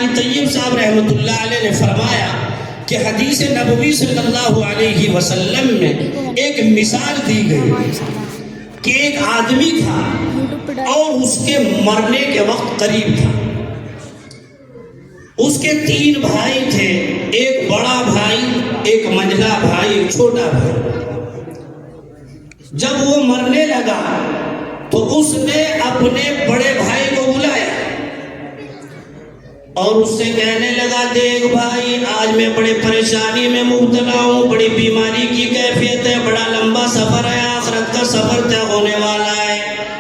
قاری طیب صاحب رحمۃ اللہ علیہ نے فرمایا کہ حدیث نبوی صلی اللہ علیہ وسلم میں ایک مثال دی گئی کہ ایک آدمی تھا اور اس کے مرنے کے وقت قریب تھا. اس کے 3 بھائی تھے، ایک بڑا بھائی، ایک منجلا بھائی، ایک چھوٹا بھائی. جب وہ مرنے لگا تو اس نے اپنے بڑے بھائی کو بلایا اور اس سے کہنے لگا، دیکھ بھائی، آج میں بڑے پریشانی میں مبتلا ہوں، بڑی بیماری کی کیفیت ہے، بڑا لمبا سفر ہے، آخرت کا سفر طے ہونے والا ہے،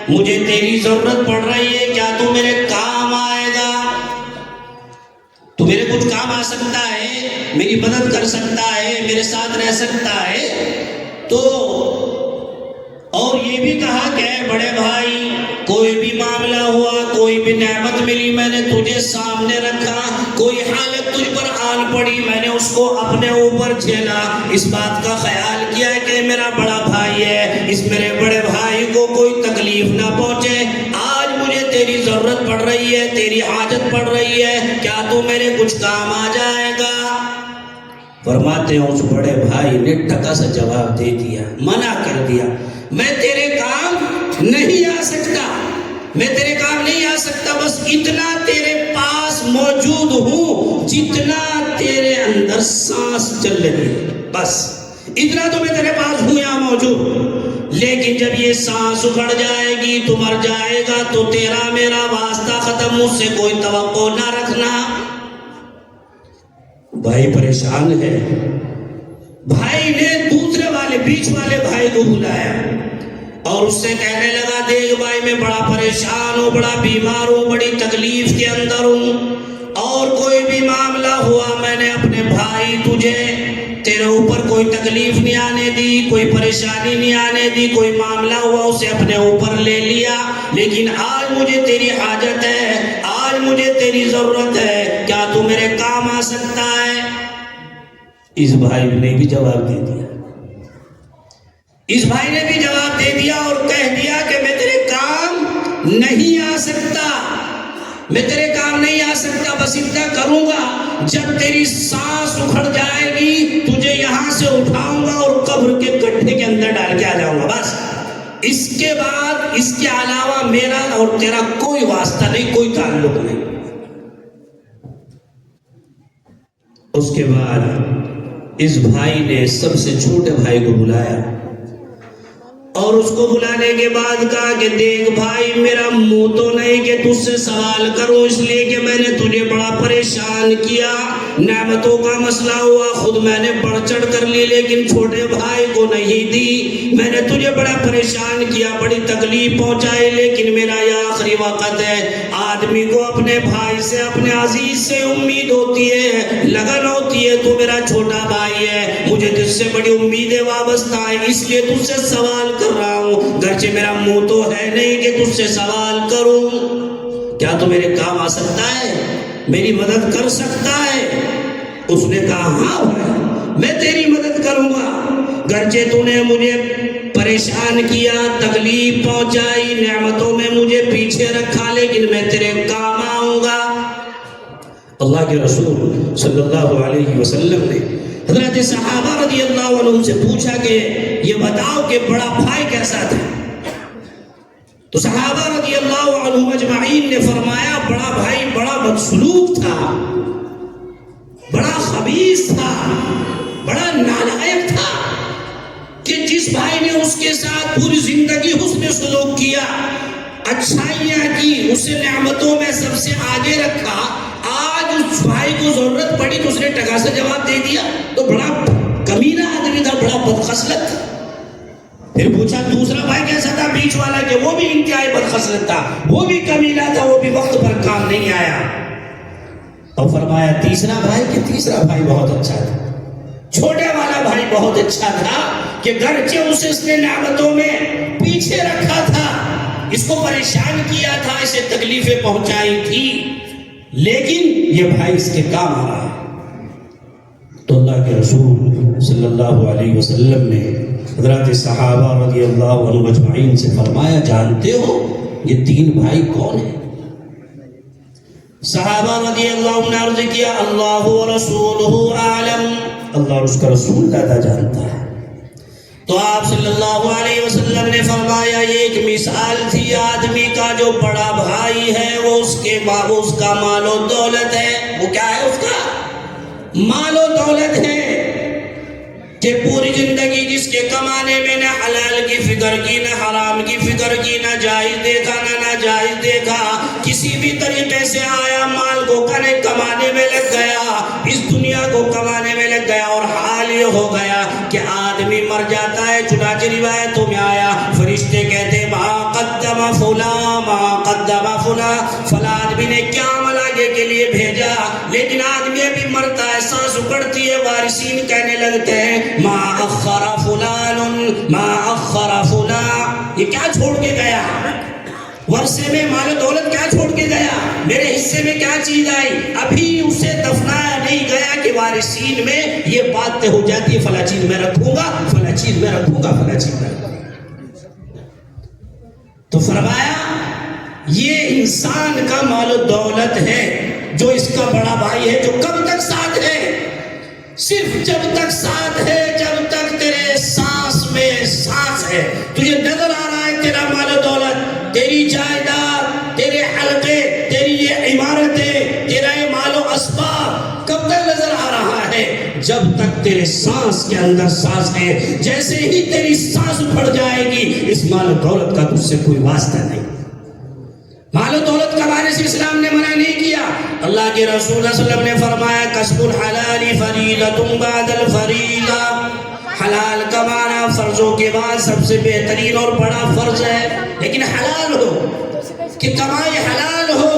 مجھے تیری ضرورت پڑ رہی ہے، کیا تو میرے کام آئے گا؟ تو میرے کچھ کام آ سکتا ہے، میری مدد کر سکتا ہے، میرے ساتھ رہ سکتا ہے؟ تو اور یہ بھی کہا کہ اے بڑے بھائی، کوئی بھی معاملہ ہوا، کوئی بھی نعمت ملی، میں نے تجھے سامنے رکھا، کوئی حالت تجھ پر آن پڑی، میں نے اس کو اپنے اوپر جھیلا، اس بات کا خیال کیا کہ میرا بڑا بھائی ہے، اس میرے بڑے بھائی کو کوئی تکلیف نہ پہنچے. آج مجھے تیری ضرورت پڑ رہی ہے، تیری حاجت پڑ رہی ہے، کیا تو میرے کچھ کام آ جائے گا؟ فرماتے ہیں اس بڑے بھائی نے ٹکا سا جواب دے دیا، منع کر دیا، میں تیرے کام نہیں آ سکتا، میں تیرے کام نہیں آ سکتا، بس اتنا تیرے پاس موجود ہوں جتنا تیرے اندر سانس چل رہی ہے، بس اتنا تو میں تیرے پاس ہوں یہاں موجود. لیکن جب یہ سانس اکھڑ جائے گی، تو مر جائے گا، تو تیرا میرا واسطہ ختم، مجھ سے کوئی توقع نہ رکھنا. بھائی پریشان ہے. بھائی نے دوسرے والے بیچ والے بھائی کو بلایا اور اس سے کہنے لگا، دیکھ بھائی، میں بڑا پریشان ہوں، بڑا بیمار ہوں، بڑی تکلیف کے اندر ہوں، اور کوئی بھی معاملہ ہوا، میں نے اپنے بھائی تجھے، تیرے اوپر کوئی تکلیف نہیں آنے دی، کوئی پریشانی نہیں آنے دی، کوئی معاملہ ہوا اسے اپنے اوپر لے لیا، لیکن آج مجھے تیری حاجت ہے، آج مجھے تیری ضرورت ہے، کیا تو میرے کام آ سکتا ہے؟ اس بھائی نے بھی جواب دے دیا، اس بھائی نے بھی جواب دے دیا اور کہہ دیا کہ میں تیرے کام نہیں آ سکتا، میں تیرے کام نہیں آ سکتا، بس اتنا کروں گا، جب تیری سانس اکھڑ جائے گی تجھے یہاں سے اٹھاؤں گا اور قبر کے گڈھے کے اندر ڈال کے آ جاؤں گا، بس اس کے بعد اس کے علاوہ میرا اور تیرا کوئی واسطہ نہیں، کوئی تعلق نہیں. اس کے بعد اس بھائی نے سب سے چھوٹے بھائی کو بلایا اور اس کو بلانے کے بعد کہا کہ دیکھ بھائی، میرا منہ تو نہیں کہ تجھ سے سوال کروں، اس لیے کہ میں نے تجھے بڑا پریشان کیا، نعمتوں کا مسئلہ ہوا، خود میں نے بڑھ چڑھ کر لی، لیکن چھوٹے بھائی کو نہیں دی، میں نے تجھے بڑا پریشان کیا، بڑی تکلیف پہنچائی، لیکن میرا یہ آخری وقت ہے. آدمی کو اپنے بھائی سے، اپنے عزیز سے امید ہوتی ہے، لگن ہوتی ہے، تو میرا چھوٹا بھائی ہے، مجھے تجھ سے بڑی امیدیں وابستہ ہیں، اس لیے تجھ سے سوال کر رہا ہوں، گرچہ میرا منہ تو ہے نہیں کہ تجھ سے سوال کروں، کیا تو میرے کام آ سکتا ہے، میری مدد کر سکتا ہے؟ اس نے کہا، ہاں بھائی، میں تیری مدد کروں گا، گرچہ تو نے مجھے پریشان کیا، تکلیف پہنچائی، نعمتوں میں مجھے پیچھے رکھا، لیکن میں تیرے کام آؤں گا. اللہ کے رسول صلی اللہ علیہ وسلم نے حضرت صحابہ رضی اللہ عنہ سے پوچھا کہ یہ بتاؤ کہ بڑا بھائی کیسا تھا؟ تو صحابہ رضی اللہ عنہ اجمعین نے فرمایا، بڑا بھائی بڑا بدسلوک تھا، بڑا خبیث تھا، بڑا نالائق تھا، کہ جس بھائی نے اس کے ساتھ پوری زندگی حسن سلوک کیا، اچھائیاں کی، اسے نعمتوں میں سب سے آگے رکھا، آج اس بھائی کو ضرورت پڑی تو اس نے ٹکا سے جواب دے دیا، تو بڑا کمینہ آدمی تھا، بڑا بدخصلت تھا. پھر پوچھا دوسرا بھائی کیسا تھا، بیچ والا، کہ وہ بھی انتہائی بدخصلت تھا، وہ بھی کمینہ تھا، وہ بھی وقت پر کام نہیں آیا. اور فرمایا تیسرا بھائی، کہ تیسرا بھائی بہت اچھا تھا، چھوٹے والا بھائی بہت اچھا تھا، کہ گرچہ اسے اس نے نعمتوں میں پیچھے رکھا تھا، اس کو پریشان کیا تھا، اسے تکلیفیں پہنچائی تھی، لیکن یہ بھائی اس کے کام آ رہا ہے. تو اللہ کے رسول صلی اللہ علیہ وسلم نے حضرات صحابہ رضی اللہ عنہ اجمعین سے فرمایا، جانتے ہو یہ 3 بھائی کون ہیں؟ صحابہ رضی اللہ عنہ نے عرض کیا اللہ ورسولہ اعلم، اللہ اور اس کا رسول زیادہ جانتا ہے۔ تو آپ صلی اللہ علیہ وسلم نے فرمایا یہ ایک مثال تھی آدمی کا جو بڑا بھائی ہے وہ اس کا مال و دولت ہے۔ وہ کیا ہے؟ اس کا مال و دولت ہے کہ پوری زندگی جس کے کمانے میں نہ حلال کی فکر کی، نہ حرام کی فکر کی، نہ جائز دیکھا نہ ناجائز دیکھا، کسی بھی طریقے سے آیا مال کو کمانے میں لگ گیا، اس دنیا کو کمانے میں لگ گیا، اور حال یہ ہو گیا کہ آدمی مر جاتا ہے۔ چنانچہ روایتوں میں آیا فرشتے کہتے ما قدم فلاں ما قدم فلاں، فلاں آدمی نے کیا عمل آگے کے لیے بھیجا، لیکن آدمی ابھی مرتا ہے، سانس اکڑتی ہے، وارثین کہنے لگتے ہیں ما اخر فلان ما اخر فلاں، یہ کیا چھوڑ کے گیا، ورثے میں مال و دولت کیا چھوڑ کے گیا، میرے حصے میں کیا چیز آئی، ابھی اسے دفنایا نہیں گیا کہ وارثین میں یہ بات طے ہو جاتی ہے فلاں چیز میں رکھوں گا، فلاں چیز میں رکھوں گا، فلاں چیز میں رکھوں گا۔ تو فرمایا یہ انسان کا مال و دولت ہے جو اس کا بڑا بھائی ہے، جو کب تک ساتھ ہے، صرف جب تک ساتھ ہے، جب تک تیرے سانس میں سانس ہے، تجھے نظر آ رہا ہے تیرا مال و دولت، تیری جائیداد، تیرے حلقے، تیری یہ عمارتیں، تیرا یہ مال و اسباب کب تک نظر آ رہا ہے؟ جب تک تیرے سانس کے اندر سانس ہے۔ جیسے ہی تیری سانس پھڑ جائے گی اس مال و دولت کا تجھ سے کوئی واسطہ نہیں۔ مال و دولت کمانے سے اسلام نے منع نہیں کیا۔ اللہ کے رسول صلی اللہ علیہ وسلم نے فرمایا کسب الحلال فریضۃ بعد الفریضہ، حلال کمانا فرضوں کے بعد سب سے بہترین اور بڑا فرض ہے، لیکن حلال ہو، کہ کمائی حلال ہو،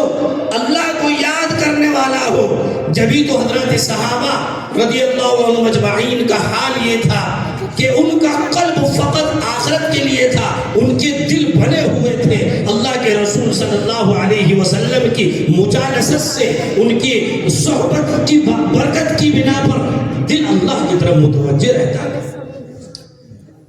اللہ کو یاد کرنے والا ہو۔ جبھی تو حضرت صحابہ رضی اللہ عنہ مجمعین کا حال یہ تھا کہ ان کا قلب فقط آخرت کے لیے تھا، ان کے دل بنے ہوئے تھے اللہ کے رسول صلی اللہ علیہ وسلم کی مجالست سے، ان کی صحبت کی برکت کی بنا پر دل اللہ کی طرف متوجہ رہتا ہے۔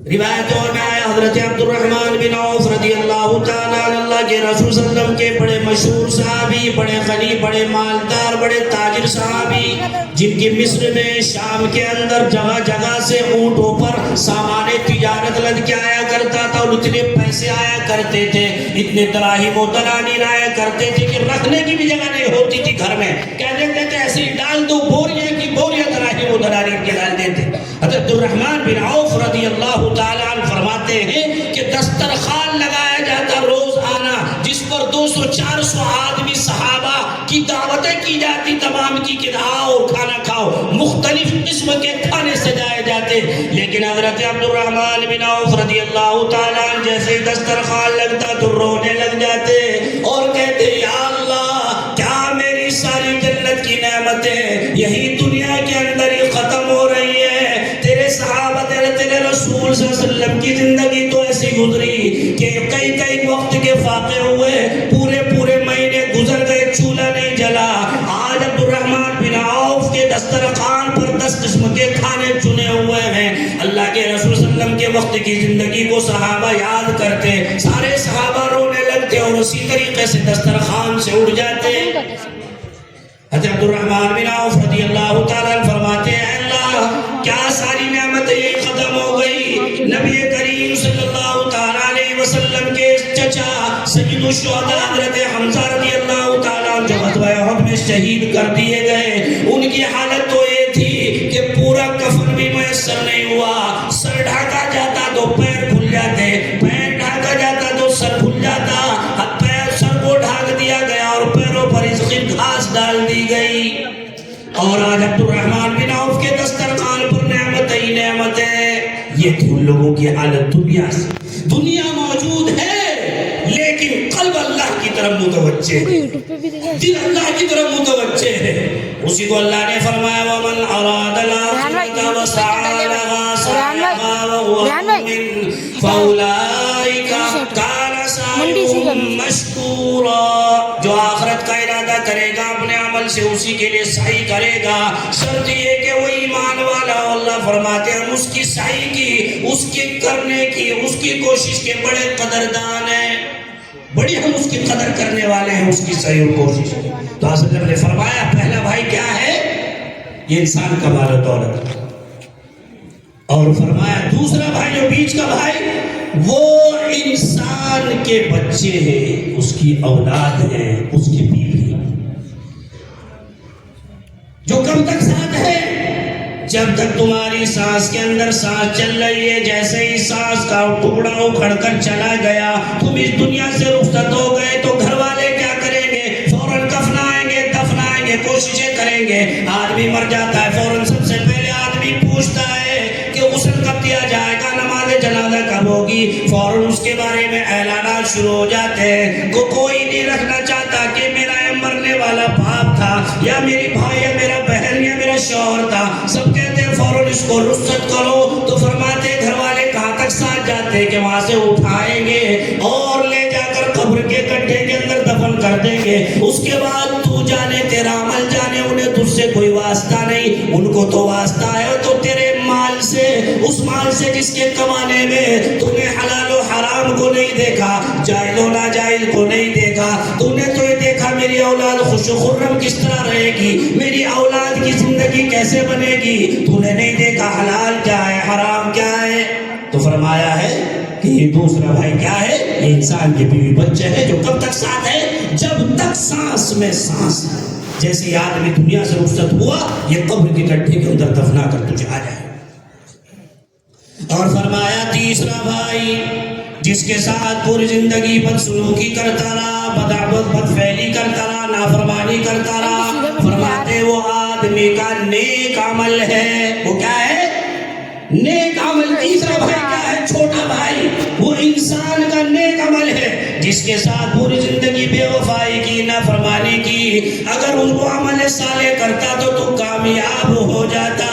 روایتوں میں آیا حضرت عبد الرحمن بن عوف رضی اللہ تعالیٰ عنہ اللہ کے رسول صلی اللہ علیہ وسلم کے بڑے مشہور صحابی، بڑے غنی، بڑے مالدار، بڑے تاجر صحابی، جن کی مصر میں شام کے اندر جگہ جگہ سے اونٹوں پر سامان تجارت لد کے آیا کرتا تھا، اور اتنے پیسے آیا کرتے تھے، اتنے دراہیم و دنانیر آیا کرتے تھے کہ رکھنے کی بھی جگہ نہیں ہوتی تھی گھر میں، کہتے تھے کہ ایسے ہی ڈال دو، بوریاں کی بوریاں دراہیم و دنانیر کے ڈال دیتے۔ حضرت الرحمن بن عوف رضی اللہ تعالیٰ عنہ فرماتے ہیں کہ دسترخوان لگایا جاتا روز آنا، جس پر 200-400 آدمی صحابہ کی دعوتیں کی جاتی تمام کی کہ آؤ کھانا کھاؤ، مختلف قسم کے کھانے سجائے جاتے، لیکن حضرت عبد الرحمن بن عوف رضی اللہ تعالیٰ عنہ جیسے دسترخوان لگتا تو رونے لگ جاتے اور کہتے یا اللہ کیا میری ساری جنت کی نعمتیں یہی دنیا کے اندر ہی ختم ہو رہی ہے؟ تیرے صحابہ تیرے رسول صلی اللہ علیہ وسلم کی زندگی تو ایسی گزری کہ کئی وقت کے فاقے ہوئے، پورے مہینے گزر گئے، چولہا نہیں جلا۔ آج عبد الرحمن بن عوف کے دسترخوان پر 10 قسم کے کھانے چنے ہوئے ہیں۔ اللہ کے رسول صلی اللہ علیہ وسلم کے وقت کی زندگی کو صحابہ یاد کرتے، سارے صحابہ رونے لگتے اور اسی طریقے سے دسترخوان سے اٹھ جاتے۔ حضرت عبد الرحمن بن عوف رضی اللہ تعالیٰ فرماتے ہیں اللہ کیا ساری نعمتیں یہ ختم ہو گئی؟ نبی کریم صلی اللہ تعالیٰ علیہ وسلم کے چچا سید الشہداء حضرت حمزہ رضی اللہ تعالیٰ جو غزوہ احد میں شہید کر دیے گئے، ان کی حالت تو یہ تھی کہ پورا کفن بھی میسر نہیں ہوا، سر ڈھانکا جاتا تو پیر کھل جاتے، پیر ڈھانکا جاتا تو سر کھل جاتا، سر کو ڈھانک دیا گیا اور پیروں پر اس کی گھاس ڈال دی گئی۔ اور آج عبد الرحمن بن عوف کے دسترخوان پر نعمتیں ہی نعمتیں۔ یہ تھی ان لوگوں کی حالت دنیا سے، دنیا موجود ہے لیکن قلب اللہ کی طرف متوجہ ہے، دل اللہ کی طرف متوجہ ہے۔ اسی کو اللہ نے فرمایا وَمَنْ أَرَادَ الْآخِرَةَ وَسَعَىٰ لَهَا سَعْيَهَا وَهُوَ مُؤْمِنٌ فَأُولَٰئِكَ كَانَ سَعْيُهُمْ مَشْكُورًا۔ جو آخرت کا ارادہ کرے گا اپنے عمل سے اسی کے لیے سعی کرے گا، شرط یہ کہ وہ ایمان والا ہو۔ اللہ فرماتے ہیں اس کی سعی کی، اس کے کرنے کی، اس کی کوشش کے بڑے قدردان ہیں، بڑی ہم اس کی قدر کرنے والے ہیں، اس کی سعی اور کوشش کی۔ تو حضرت نے فرمایا پہلا بھائی کیا ہے؟ یہ انسان کا مال و دولت. اور فرمایا دوسرا بھائی جو بیچ کا بھائی وہ انسان کے بچے ہیں، اس کی اولاد ہے، اس کی بیوی جو کب تک ساتھ ہے؟ جب تک تمہاری سانس کے اندر سانس چل رہی ہے. جیسے ہی سانس کا ٹکڑا اکھڑ کر چلا گیا، تم اس دنیا سے رخصت ہو گئے، تو گھر والے کیا کریں گے؟ فوراً کفنائیں گے، دفنائیں گے، کوششیں کریں گے. آدمی مر جاتا ہے، فوراً سب سے پہلے آدمی پوچھتا ہے کہ غسل کب دیا جائے گا، نماز جنازہ کب ہوگی. فوراً اس کے بارے میں اعلانات شروع ہو جاتے ہیں. کوئی نہیں رکھنا چاہتا کہ میرا یہ مرنے والا باپ تھا، یا میری بھائی، یا میرا بہن، یا میرا شوہر تھا. سب کہتے ہیں فوراً اس کو رخصت کرو. تو فرماتے گھر والے کہاں تک ساتھ جاتے ہیں کہ وہاں سے اٹھائیں گے اور لے جا کر قبر کے گڈھے کے اندر دفن کر دیں گے. اس کے بعد تو جانے، تیرا عمل جانے، انہیں تجھ سے کوئی واسطہ نہیں. ان کو تو واسطہ ہے تو تیرے مال سے، اس مال سے جس کے کمانے میں تو نے حلال و حرام کو نہیں دیکھا، جائز و ناجائز کو نہیں دیکھا. تو نے تو یہ دیکھا میری اولاد خوش و خرم کس طرح رہے گی، میری اولاد کی زندگی کیسے بنے گی. تو نے نہیں دیکھا حلال کیا ہے، حرام کیا ہے. تو فرمایا ہے کہ یہ دوسرا بھائی کیا ہے؟ یہ انسان کے بیوی بچے ہے جو کب تک ساتھ ہے؟ جب تک سانس میں سانس ہے. جیسے یہ آدمی دنیا سے رخصت ہوا، یہ قبر کے گڈھے کے اندر دفنا کر تجھے آ جائے. اور فرمایا تیسرا بھائی جس کے ساتھ پوری زندگی بدسلوکی کرتا رہا، بد فعلی کرتا رہا، نافرمانی کرتا رہا، فرماتے وہ آدمی کا نیک عمل ہے. وہ کیا ہے؟ نیک عمل. تیسرا بھائی کیا ہے؟ چھوٹا بھائی. وہ انسان کا نیک عمل ہے جس کے ساتھ پوری زندگی بے وفائی کی، نافرمانی کی. اگر اس کو عمل صالح کرتا تو کامیاب ہو جاتا.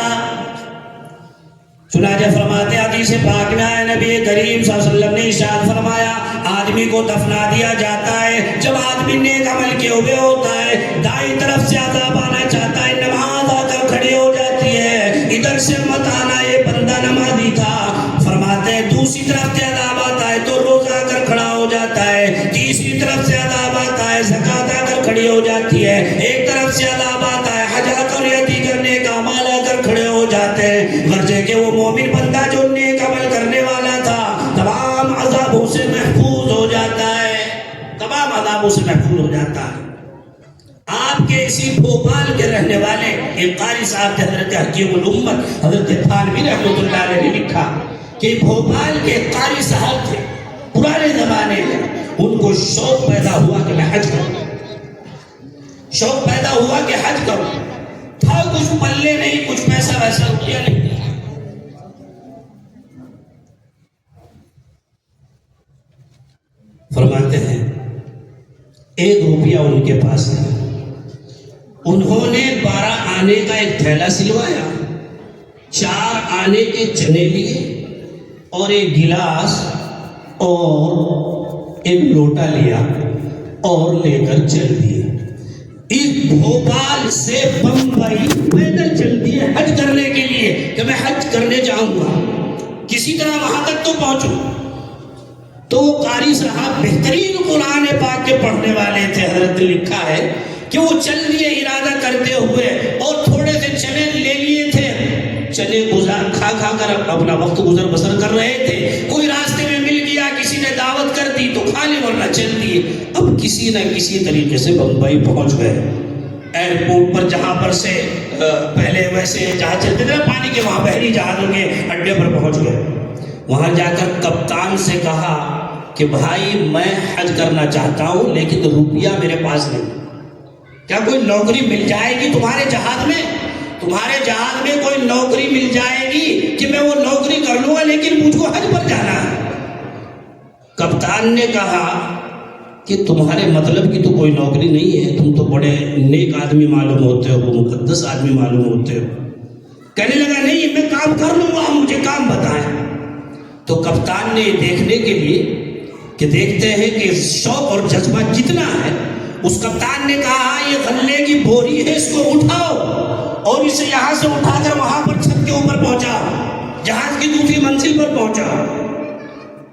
چنانچہ فرماتے حدیث پاک میں آئے نبی کریم صلی اللہ علیہ وسلم نے ارشاد فرمایا آدمی کو دفنا دیا جاتا ہے. جب آدمی نیک عمل کے ہوئے ہوتا ہے، دائیں طرف سے عذاب آنا چاہتا ہے، نماز آ کر کھڑی ہو جاتی ہے، ادھر سے مت آنا یہ بندہ نمازی تھا. فرماتے ہیں دوسری طرف سے عذاب آتا ہے تو روزہ آ کر کھڑا ہو جاتا ہے. تیسری طرف سے عذاب آتا ہے، زکات آ کر کھڑی ہو جاتی ہے. ایک طرف سے عذاب آتا ہے، حج آ کر یا دیگر نیک اعمال آ کر کھڑے ہو جاتے ہیں. غرضے کہ وہ مومن بندہ جو نیک عمل کرنے والا تھا تمام عذابوں سے محفوظ ہو جاتا ہے، تمام عذابوں سے محفوظ ہو جاتا ہے. آپ کے اسی بھوپال کے رہنے والے ایک قاری صاحب تھے، حضرت حکیم الامت حضرت تھانوی رحمۃ اللہ علیہ نے لکھا کہ بھوپال کے قاری صاحب تھے پرانے زمانے میں. ان کو شوق پیدا ہوا کہ میں حج کروں، شوق پیدا ہوا کہ حج کروں. تھا کچھ پلے نہیں، کچھ پیسہ ویسا روپیہ نہیں. فرماتے ہیں 1 روپیہ ان کے پاس نہیں. انہوں نے 12 آنے کا ایک تھیلا سلوایا، 4 آنے کے چنے لیے اور ایک گلاس اور ایک لوٹا لیا اور لے کر چل دیے. اس بھوپال سے بمبئی پیدل چل دیے حج کرنے کے لیے کہ میں حج کرنے جاؤں گا، کسی طرح وہاں تک تو پہنچوں. تو وہ قاری صاحب بہترین قرآن پاک کے پڑھنے والے تھے. حضرت نے لکھا ہے کہ وہ چل دیے ارادہ کرتے ہوئے اور تھوڑے سے چنے لے لیے تھے. چنے کھا کر اپنا وقت گزر بسر کر رہے تھے. کوئی راستے میں مل گیا، کسی نے دعوت کر دی تو کھا لے، ورنہ چل دیے. اب کسی نہ کسی طریقے سے بمبئی پہنچ گئے. ایئرپورٹ پر جہاں پر سے پہلے ویسے جہاز چلتے تھے پانی کے، وہاں بحری جہازوں کے اڈے پر پہنچ گئے. وہاں جا کر کپتان سے کہا کہ بھائی میں حج کرنا چاہتا ہوں لیکن روپیہ میرے پاس نہیں، کیا کوئی نوکری مل جائے گی تمہارے جہاز میں؟ تمہارے جہاز میں کوئی نوکری مل جائے گی کہ میں وہ نوکری کر لوں گا لیکن مجھ کو حج پر جانا ہے. کپتان نے کہا کہ تمہارے مطلب کی تو کوئی نوکری نہیں ہے، تم تو بڑے نیک آدمی معلوم ہوتے ہو، مقدس آدمی معلوم ہوتے ہو. کہنے لگا نہیں میں کام کر لوں گا، مجھے کام بتائیں. تو کپتان نے دیکھنے کے لیے کہ دیکھتے ہیں کہ شوق اور جذبہ کتنا ہے، اس کپتان نے کہا یہ غلے کی بوری ہے، اس کو اٹھاؤ اور اسے یہاں سے اٹھا کر وہاں پر چھت کے اوپر پہنچاؤ، جہاز کی دوسری منزل پر پہنچاؤ.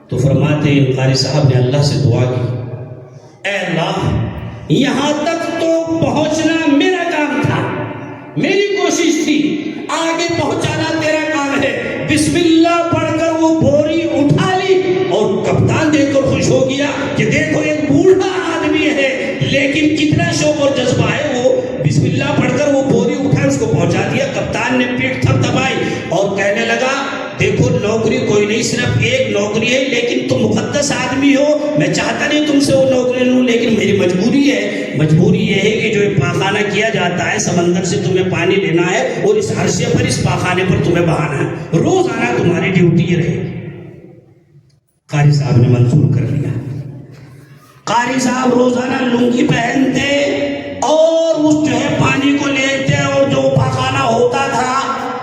تو فرماتے ہیں قاری صاحب نے اللہ سے دعا کی، اے اللہ یہاں تک تو پہنچنا میرا کام تھا، میری کوشش تھی، آگے پہنچانا تیرا کام ہے۔ بسم اللہ پڑھ کر وہ بوری اٹھا لی اور کپتان دیکھ کر خوش ہو گیا کہ دیکھو ایک بوڑھا آدمی ہے لیکن کتنا شوق اور جذبہ ہے، وہ بسم اللہ پڑھ کر وہ بوری اٹھا اس کو پہنچا دیا۔ کپتان نے پیٹ تھپ تھپائی اور کہنے لگا دیکھو نوکری کوئی نہیں، صرف ایک نوکری ہے، لیکن تم مقدس آدمی ہو، میں چاہتا نہیں تم سے وہ نوکری لوں، لیکن میری مجبوری ہے، مجبوری یہ ہے کہ جو پاخانہ کیا جاتا ہے سمندر سے تمہیں پانی لینا ہے اور اس عرصے پر اس پاخانے پر تمہیں بہانا ہے، روزانہ تمہاری ڈیوٹی یہ رہے۔ قاری صاحب نے منظور کر لیا۔ قاری صاحب روزانہ لنگی پہنتے اور اس جو ہے پانی کو لیتے اور جو پاخانہ ہوتا تھا،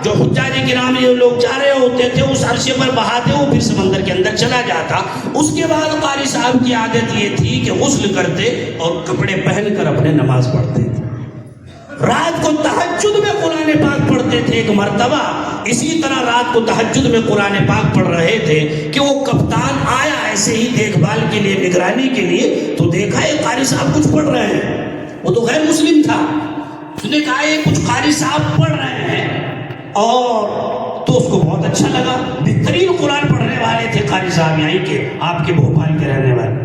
جو حجاج کرام یہ لوگ جا رہے ہوتے تھے اس عرصے پر بہاتے، وہ پھر سمندر کے اندر چلا جاتا۔ اس کے بعد قاری صاحب کی عادت یہ تھی کہ غسل کرتے اور کپڑے پہن کر اپنے نماز پڑھتے تھے۔ رات کو تہجد میں قرآن پاک پڑھتے تھے۔ ایک مرتبہ اسی طرح رات کو تہجد میں قرآن پاک پڑھ رہے تھے کہ وہ کپتان آیا ایسے ہی دیکھ بھال کے لیے، نگرانی کے لیے، تو دیکھا یہ قاری صاحب کچھ پڑھ رہے ہیں، وہ تو غیر مسلم تھا، اس نے کہا یہ کچھ قاری صاحب پڑھ رہے ہیں، اور تو اس کو بہت اچھا لگا، بہترین قرآن پڑھنے والے تھے قاری صاحب یہیں کے، آپ کے بھوپال کے رہنے والے۔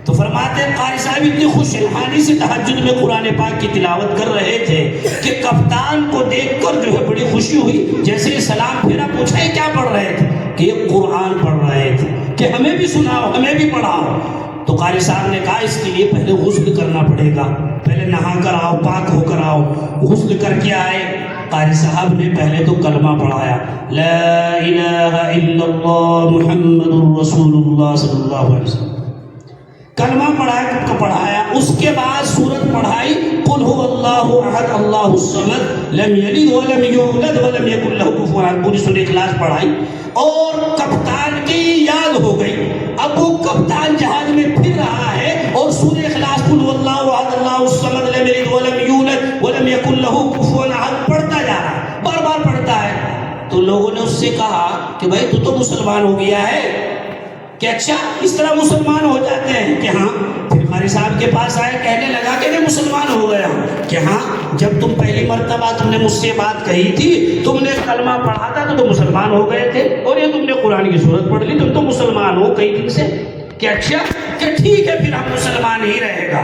تو فرماتے ہیں قاری صاحب اتنی خوش الحانی سے تہجد میں قرآن پاک کی تلاوت کر رہے تھے کہ کپتان کو دیکھ کر جو ہے بڑی خوشی ہوئی، جیسے سلام پھیرا، پوچھا یہ کیا پڑھ رہے تھے؟ کہ یہ قرآن پڑھ رہے تھے، کہ ہمیں بھی سناؤ، ہمیں بھی پڑھاؤ۔ تو قاری صاحب نے کہا اس کے لیے پہلے غسل کرنا پڑے گا، پہلے نہا کر آؤ، پاک ہو کر آؤ۔ غسل کر کے آئے، قاری صاحب نے پہلے تو کلمہ پڑھایا، لا الہ الا اللہ محمد رسول اللہ صلی اللہ علیہ وسلم، کلمہ پڑھایا۔ اس کے بعد سورت پڑھائی، قل هو اللہ احد اللہ الصمد لم یلد ولم یولد ولم یکن لہ کفوا احد، پوری سورہ اخلاص پڑھائی۔ اور کپتان کی یاد ہو گئی، اب وہ کپتان جہاز میں پھر رہا ہے اور سورہ اخلاص قل هو اللہ احد اللہ الصمد لم یلد ولم یولد ولم یکن لہ کفوا احد پڑھتا جا رہا ہے، بار بار پڑھتا ہے۔ تو لوگوں نے اس سے کہا کہ بھائی تو مسلمان ہو گیا ہے کہ اچھا اس طرح مسلمان ہو جاتے ہیں کہ ہاں۔ پھر قاری صاحب کے پاس آئے، کہنے لگا کہ میں مسلمان ہو گیا ہوں کہ ہاں، جب تم پہلی مرتبہ تم نے مجھ سے بات کہی تھی، تم نے کلمہ پڑھا تھا تو تم مسلمان ہو گئے تھے، اور یہ تم نے قرآن کی سورت پڑھ لی، تم تو مسلمان ہو کئی دن سے۔ کہ اچھا، کہ ٹھیک ہے پھر ہم مسلمان ہی رہے گا۔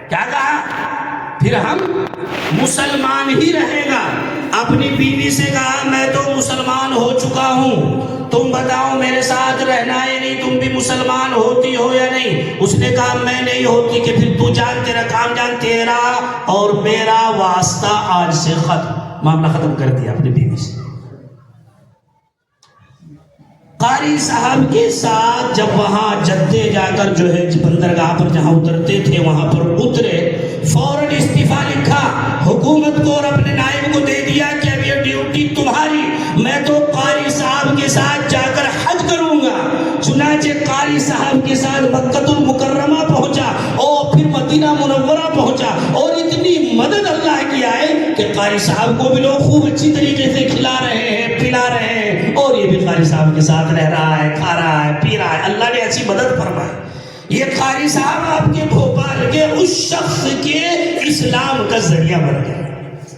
کیا کہا؟ پھر ہم مسلمان ہی رہے گا۔ اپنی بیوی سے کہا میں تو مسلمان ہو چکا ہوں، تم بتاؤ میرے ساتھ رہنا ہے نہیں، تم بھی مسلمان ہوتی ہو یا نہیں؟ اس نے کہا میں نہیں ہوتی۔ کہ پھر تو جان، تیرا کام جان، تیرا اور میرا واسطہ آج سے ختم، معاملہ ختم کر دیا اپنی بیوی سے۔ قاری صاحب کے ساتھ جب وہاں جدے جا کر جو ہے بندرگاہ پر جہاں اترتے تھے وہاں پر اترے، فوراً استعفیٰ لکھا حکومت کو اور اپنے نائب کو دے دیا کہ اب یہ ڈیوٹی تمہاری، میں تو قاری صاحب کے ساتھ جا کر حج کروں گا۔ چنانچہ قاری صاحب کے ساتھ مکہ المکرمہ پہنچا اور پھر مدینہ منورہ پہنچا، اور اتنی مدد اللہ کی آئے کہ قاری صاحب کو بھی لوگ خوب اچھی طریقے سے کھلا رہے ہیں، پلا رہے ہیں، اور یہ بھی قاری صاحب کے ساتھ رہ رہا ہے، کھا رہا ہے، پی رہا ہے۔ اللہ نے ایسی مدد فرمائی۔ یہ قاری صاحب آپ کے بھوپال کے اس شخص کے اسلام کا ذریعہ بن گئے،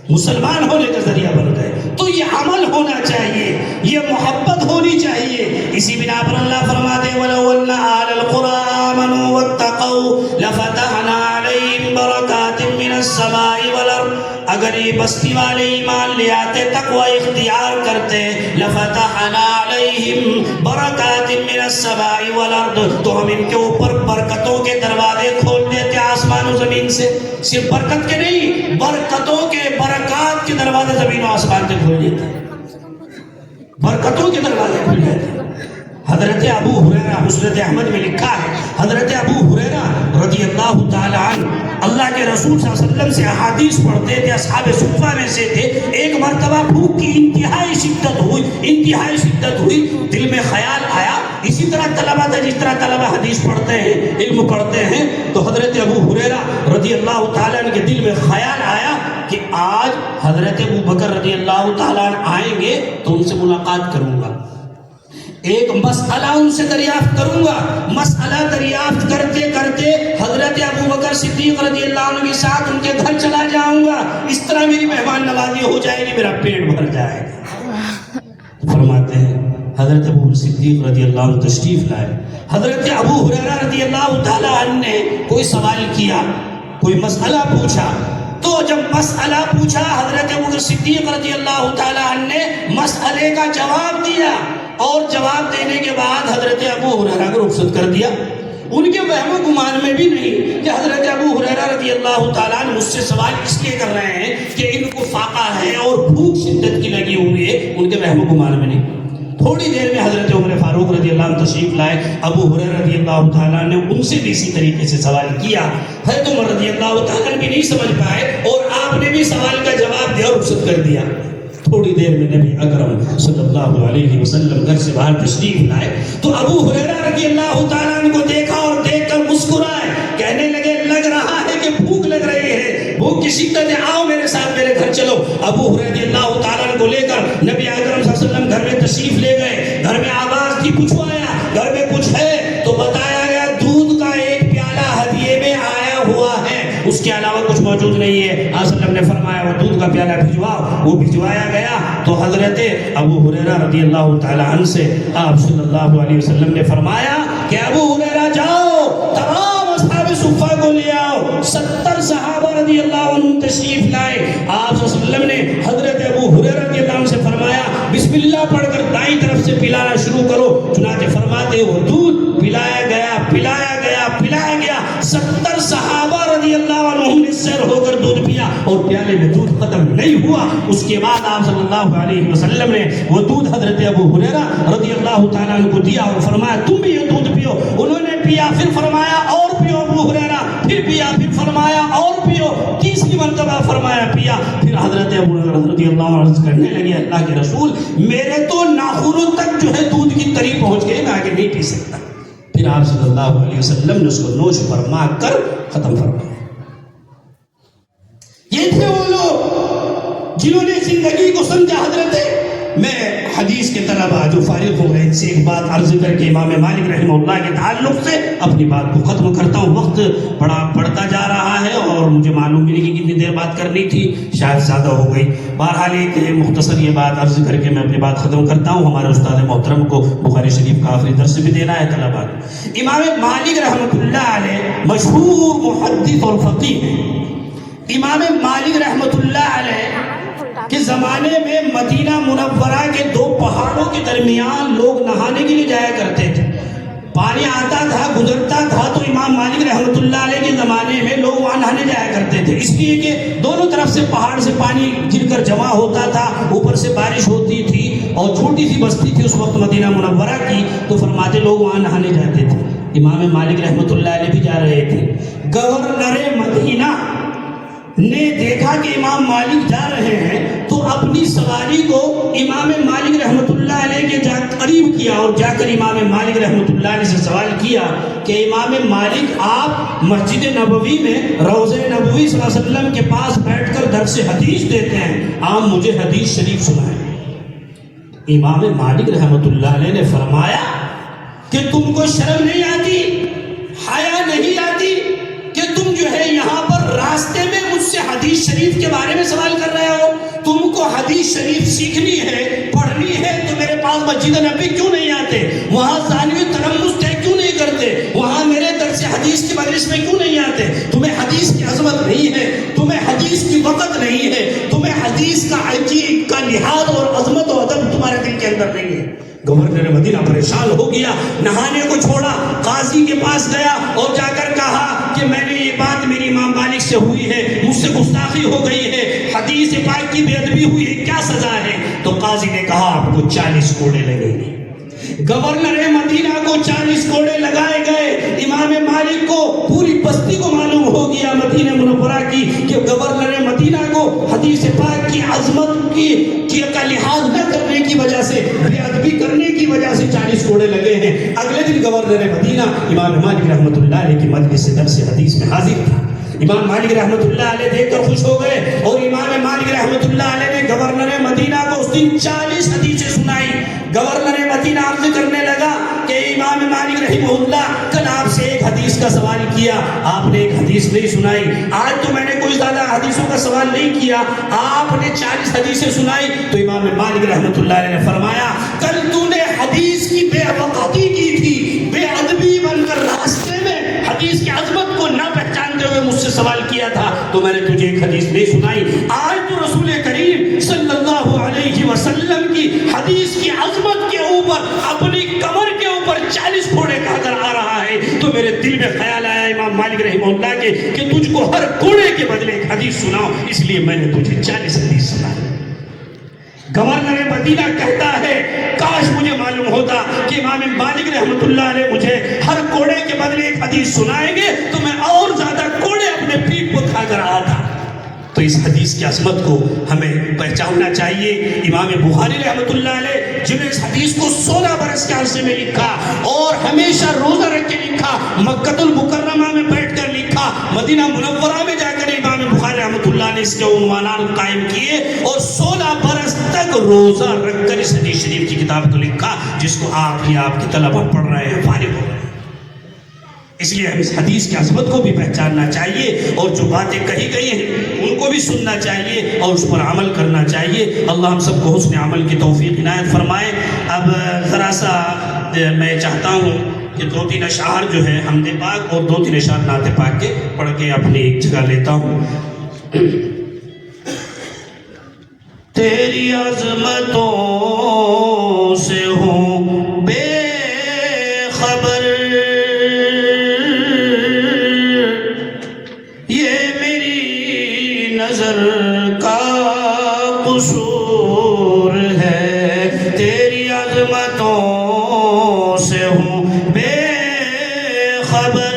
مسلمان ہونے کا ذریعہ بن گئے۔ تو یہ عمل ہونا چاہیے، یہ محبت ہونی چاہیے۔ اسی بنا پر اللہ فرماتے ہیں وَلَوْ أَنَّ أَهْلَ الْقُرَىٰ آمَنُوا وَاتَّقَوْا لَفَتَحْنَا عَلَيْهِمْ بَرَكَاتٍ مِّنَ السَّمَاءِ وَالْأَرْضِ، اگر یہ بستی والے ایمان لے آتے، تقوی اختیار کرتے، لَفَتَحْنَا عَلَيْهِمْ بَرَكَاتٍ مِّنَ السَّمَاءِ وَالْأَرْضِ، تو ہم ان کے اوپر برکتوں کے دروازے کھول دیتے آسمان و زمین سے۔ صرف برکت کے نہیں، برکتوں کے، برکات کے دروازے زمین و آسمان سے کھول دیتے، برکتوں کے دروازے کھل جاتے۔ حضرت ابو ہریرہ مسند احمد میں لکھا ہے، حضرت ابو ہریرہ رضی اللہ تعالی عنہ اللہ کے رسول صلی اللہ علیہ وسلم سے احادیث پڑھتے تھے، اصحاب صفہ میں سے تھے۔ ایک مرتبہ بھوک کی انتہائی شدت ہوئی، دل میں خیال آیا، اسی طرح طلبہ تھا جس طرح طلبہ حدیث پڑھتے ہیں، علم پڑھتے ہیں، تو حضرت ابو ہریرہ رضی اللہ تعالیٰ عنہ کے دل میں خیال آیا کہ آج حضرت ابو بکر رضی اللہ تعالیٰ عنہ آئیں گے تو ان سے ملاقات کروں گا۔ ایک مسئلہ ان سے دریافت کروں گا، مسئلہ دریافت کرتے کرتے حضرت ابو بکر صدیق رضی اللہ عنہ کے ساتھ ان کے گھر چلا جاؤں گا، اس طرح میری مہمان نوازی ہو جائے گی، میرا پیٹ بھر جائے گا۔ فرماتے ہیں حضرت ابو بکر صدیق رضی اللہ عنہ تشریف لائے، حضرت ابو ہریرہ رضی اللہ تعالی عنہ نے کوئی سوال کیا، کوئی مسئلہ پوچھا، تو جب مسئلہ پوچھا حضرت ابو بکر صدیق رضی اللہ تعالی عنہ نے مسئلے کا جواب دیا، اور جواب دینے کے بعد حضرت ابو ہریرہ کو رخصت کر دیا۔ ان کے وہم و گمان میں بھی نہیں کہ حضرت ابو ہریرہ رضی اللہ تعالیٰ عنہ مجھ سے سوال اس لیے کر رہے ہیں کہ ان کو فاقہ ہے اور بھوک شدت کی لگی ہوئی ہے، ان کے وہم و گمان میں نہیں۔ تھوڑی دیر میں حضرت عمر فاروق رضی اللہ عنہ تشریف لائے، ابو ہریرہ رضی اللہ تعالیٰ نے ان سے بھی اسی طریقے سے سوال کیا، حضرت عمر رضی اللہ تعالیٰ بھی نہیں سمجھ پائے اور آپ نے بھی سوال کا جواب دیا اور رخصت کر دیا۔ تھوڑی دیر میں نبی اکرم صلی اللہ علیہ وسلم گھر سے باہر تشریف لائے تو ابو ہریرہ رضی اللہ تعالیٰ عنہ کو دیکھا اور دیکھ کر مسکرائے، کہنے لگے لگ رہا ہے کہ بھوک لگ رہی ہے، بھوک کی شدت ہے، آؤ میرے ساتھ میرے گھر چلو۔ ابو ہریرہ رضی اللہ تعالیٰ عنہ کو لے کر نبی اکرم صلی اللہ علیہ وسلم گھر میں تشریف لے گئے۔ گھر میں آواز کی پوچھوایا گھر میں کچھ ہے تو بتایا گیا دودھ کا ایک پیالہ ہدیے میں آیا ہوا ہے، اس کے علاوہ کچھ موجود نہیں ہے۔ آپ صلی اللہ علیہ وسلم نے فرمایا وہ دودھ کا پیالہ بھجواؤ، وہ بھجوایا گیا تو حضرت ابو ہریرہ رضی اللہ تعالی عنہ سے آپ صلی اللہ علیہ وسلم نے فرمایا کہ ابو ہریرہ جاؤ تمام اصحاب صفہ کو لے آؤ۔ 70 صحابہ رضی اللہ عنہ تشریف لائے۔ آپ صلی اللہ علیہ وسلم نے حضرت ابو ہریرہ رضی اللہ عنہ سے فرمایا بسم اللہ پڑھ کر دائیں طرف سے پلانا شروع کرو، چنانچہ فرماتے وہ دودھ پلایا گیا پلایا گیا پلایا گیا۔ 70 صحابہ رضی اللہ عنہ نے سیر ہو کر دودھ پیا اور پیالے میں دودھ ختم نہیں ہوا۔ اس کے بعد آپ صلی اللہ علیہ وسلم نے وہ دودھ حضرت ابو ہریرہ رضی اللہ تعالیٰ عنہ کو دیا اور فرمایا تم بھی یہ دودھ پیو۔ انہوں نے پیا، پھر فرمایا اور پیو ابو ہریرہ، پھر پیا، پھر فرمایا اور پیو، تیسری مرتبہ فرمایا پیا۔ پھر حضرت ابو ہریرہ رضی اللہ عنہ کرنے لگے اللہ کے رسول میرے تو ناخنوں تک جو ہے دودھ کی تری پہنچ گئی، میں آگے نہیں پی سکتا۔ پھر آپ صلی اللہ علیہ وسلم نے اس کو نوش فرما کر ختم فرمایا۔ یہ تھے وہ لوگ جنہوں نے زندگی کو سمجھا۔ حضرت میں حدیث کے طلبہ جو فارغ ہو گئے ان سے ایک بات عرض کر کے امام مالک رحمہ اللہ کے تعلق سے اپنی بات کو ختم کرتا ہوں۔ وقت بڑھتا جا رہا ہے اور مجھے معلوم بھی نہیں کہ کتنی دیر بات کرنی تھی، شاید زیادہ ہو گئی۔ بہرحال ایک مختصر یہ بات عرض کر کے میں اپنی بات ختم کرتا ہوں۔ ہمارے استاد محترم کو بخاری شریف کا آخری درس بھی دینا ہے طلبہ کو۔ امام مالک رحمۃ اللہ علیہ مشہور محدث اور فقیہ ہیں۔ امام مالک رحمۃ اللہ علیہ کے زمانے میں مدینہ منورہ کے 2 پہاڑوں کے درمیان لوگ نہانے کے لیے جایا کرتے تھے۔ پانی آتا تھا گزرتا تھا تو امام مالک رحمۃ اللہ علیہ کے زمانے میں لوگ وہاں نہانے جایا کرتے تھے، اس لیے کہ دونوں طرف سے پہاڑ سے پانی گر کر جمع ہوتا تھا، اوپر سے بارش ہوتی تھی اور چھوٹی سی بستی تھی اس وقت مدینہ منورہ کی، تو فرماتے لوگ وہاں نہانے جاتے تھے۔ امام مالک رحمۃ اللہ علیہ بھی جا رہے تھے۔ گورنر مدینہ نے دیکھا کہ امام مالک جا رہے ہیں تو اپنی سواری کو امام مالک رحمۃ اللہ علیہ کے قریب کیا اور جا کر امام مالک رحمۃ اللہ علیہ سے سوال کیا کہ امام مالک آپ مسجد نبوی میں روضہ نبوی صلی اللہ علیہ وسلم کے پاس بیٹھ کر درس حدیث دیتے ہیں، آپ مجھے حدیث شریف سنائیں۔ امام مالک رحمۃ اللہ علیہ نے فرمایا کہ تم کو شرم نہیں آتی، حیا نہیں آتی کہ تم جو ہے یہاں پر راستے میں مجھ سے حدیث شریف کے بارے میں سوال کر رہے ہو؟ تم کو حدیث شریف سیکھنی ہے پڑھنی ہے تو میرے پاس مسجد نبوی کیوں نہیں آتے؟ وہاں ثانوی تلمذ طے کیوں نہیں کرتے؟ وہاں میرے درس حدیث کی مجلس میں کیوں نہیں آتے؟ تمہیں حدیث کی عظمت نہیں ہے، تمہیں حدیث کی وقت نہیں ہے، تمہیں حدیث کا عجیب کا لحاظ اور عظمت و ادب تمہارے دل کے اندر نہیں ہے۔ گورنر مدینہ پریشان ہو گیا، نہانے کو چھوڑا، قاضی کے پاس گیا اور جا کر کہا کہ میں نے یہ بات میری امام مالک سے ہوئی ہے، مجھ سے گستاخی ہو گئی ہے، حدیث پاک کی بے ادبی ہوئی ہے، کیا سزا ہے؟ تو قاضی نے کہا آپ کو 40 کوڑے لگیں گے۔ گورنر مدینہ کو 40 کوڑے لگائے گئے۔ امام مالک کو پوری بستی کو معلوم ہو گیا مدینہ منورہ کی کہ گورنر مدینہ کو حدیث پاک کی عظمت کی کا لحاظ نہ کرنے کی وجہ سے، بے ادبی کرنے کی وجہ سے 40 کوڑے لگے ہیں۔ اگلے دن گورنر مدینہ امام مالک رحمۃ اللہ علیہ کی مجلس سے درس حدیث میں حاضر تھا۔ امام مالک رحمۃ اللہ علیہ دیکھ کر خوش ہو گئے اور امام مالک رحمۃ اللہ علیہ نے گورنر مدینہ کو اس دن 40 حدیثیں سنائی۔ گورنر مدینہ عرض کرنے لگا کہ امام مالک رحمہ اللہ کل آپ سے ایک حدیث کا سوال کیا، آپ نے ایک حدیث نہیں سنائی، آج تو میں نے کوئی زیادہ حدیثوں کا سوال نہیں کیا، آپ نے 40 حدیثیں سنائی۔ تو امام مالک رحمۃ اللہ علیہ نے فرمایا کل تو نے حدیث کی بے وقتی کی تھی، بے ادبی بن کر راستے میں حدیث کی عظمت کو نہ پہچانتے ہوئے مجھ سے سوال کیا تھا، تو میں نے تجھے ایک حدیث نہیں سنائی۔ آج تو رسول کریم صلی اللہ علیہ وسلم کی حدیث کی عظمت کے اوپر اپنی کمر کے اوپر 40 کوڑے کھا کر آ رہا ہے، تو میرے دل میں خیال آیا امام مالک رحمہ اللہ کے کہ تجھ کو ہر کوڑے کے بدلے ایک حدیث سناؤ، اس لیے میں نے تجھے 40 حدیث سنائی۔ گورنر مدینہ کہتا ہے کاش مجھے معلوم ہوتا کہ امام مالک رحمۃ اللہ علیہ مجھے ہر کوڑے کے بدلے ایک حدیث سنائیں گے تو میں اور زیادہ کوڑے اپنے پیٹ کو کھا کر آتا۔ تو اس حدیث کی عظمت کو ہمیں پہچاننا چاہیے۔ امام بخاری رحمۃ اللہ علیہ جنہیں اس حدیث کو 16 برس کے عرصے میں لکھا اور ہمیشہ روزہ رکھ کے لکھا، مکہ المکرمہ میں بیٹھ کر لکھا، مدینہ منورہ میں جا کر امام بخاری رحمۃ اللہ نے اس کے عنوانات قائم کیے اور 16 برس تک روزہ رکھ کر اس حدیث شریف کی کتاب کو لکھا، جس کو آپ ہی آپ کی طلبہ پڑھ رہے ہیں، فارغ ہو رہے ہیں۔ اس لیے ہم اس حدیث کی عظمت کو بھی پہچاننا چاہیے اور جو باتیں کہی گئی ہیں ان کو بھی سننا چاہیے اور اس پر عمل کرنا چاہیے۔ اللہ ہم سب کو حسن عمل کی توفیق عنایت فرمائے۔ اب ذرا سا میں چاہتا ہوں کہ 2-3 اشعار جو ہے حمد پاک اور 2-3 اشعار نعت پاک کے پڑھ کے اپنی ایک جگہ لیتا ہوں۔ تیری عظمتوں سے ہوں بے خبر، نظر کا قصور ہے، تیری عظمتوں سے ہوں بے خبر،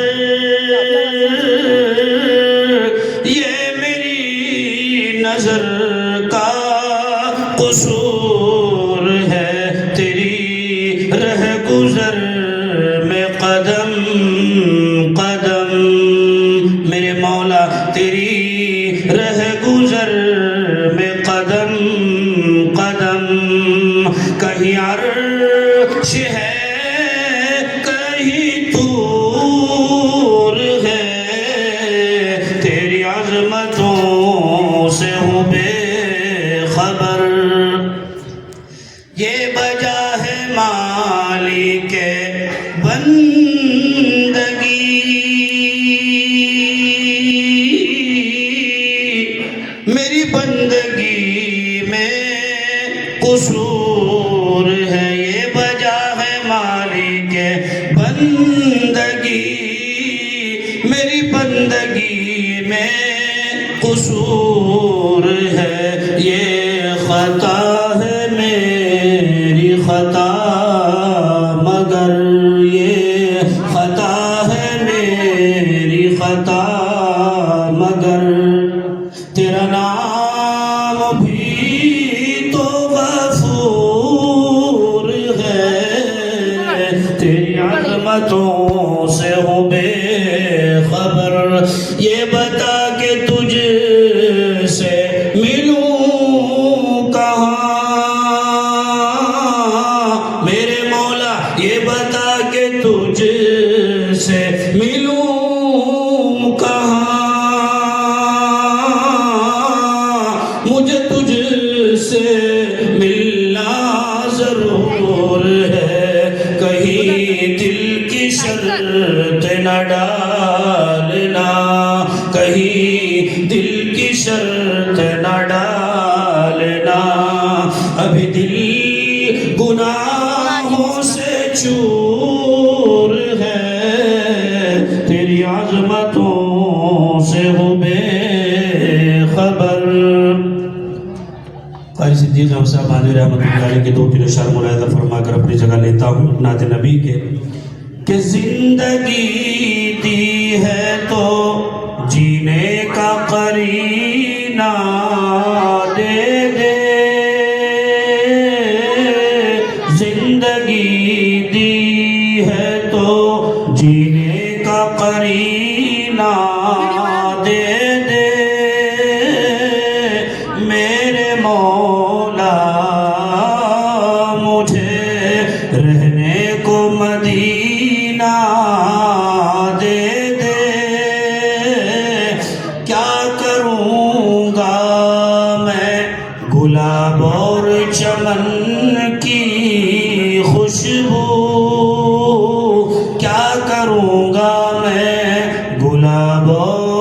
یہ میری نظر کا قصور ہے، تیری رہ گزر میں قدم قدم، میرے مولا تیری رہ گزر میں قدم قدم، کہیں عرش ہے کہیں طور ہے، تیری عظمتوں سے ہوں بے خبر، یہ بجا ہے مالک بندگی، میری بندگی میں قصور ہے، یہ بجا ہے مالک بندگی، میری بندگی میں قصور ہے، یہ خطا ہے میری خطا مگر، یہ خطا ہے میری خطا مگر، تیرا نام بھی تو غفور ہے، تیری عظمتوں سے ہوں بے خبر، یہ بتا کہ تجھ سے ملوں کہاں، میرے مولا یہ بتا کہ تجھ سے ملوں کہاں، مجھے تجھ سے ملنا ضرور ہے، کہیں دل کی شرط نہ ڈالنا، کہیں دل کی شرط نہ ڈالنا، ابھی دل گناہوں سے چور ہے، تیری عظمتوں سے ہو بے خبر۔ قاری صدیق احمد صاحب بانوی رحمۃ اللہ علیہ کے 2-3 اشعار ملاحظہ فرما کر اپنی جگہ لیتا ہوں نعت نبی کے کہ زندگی دی ہے تو جینے کا قرینہ دے دے، زندگی دی ہے تو جینے کا قرینہ دے دے، میرے مولا مجھے رہنے گلاب اور چمن کی خوشبو، کیا کروں گا میں گلاب اور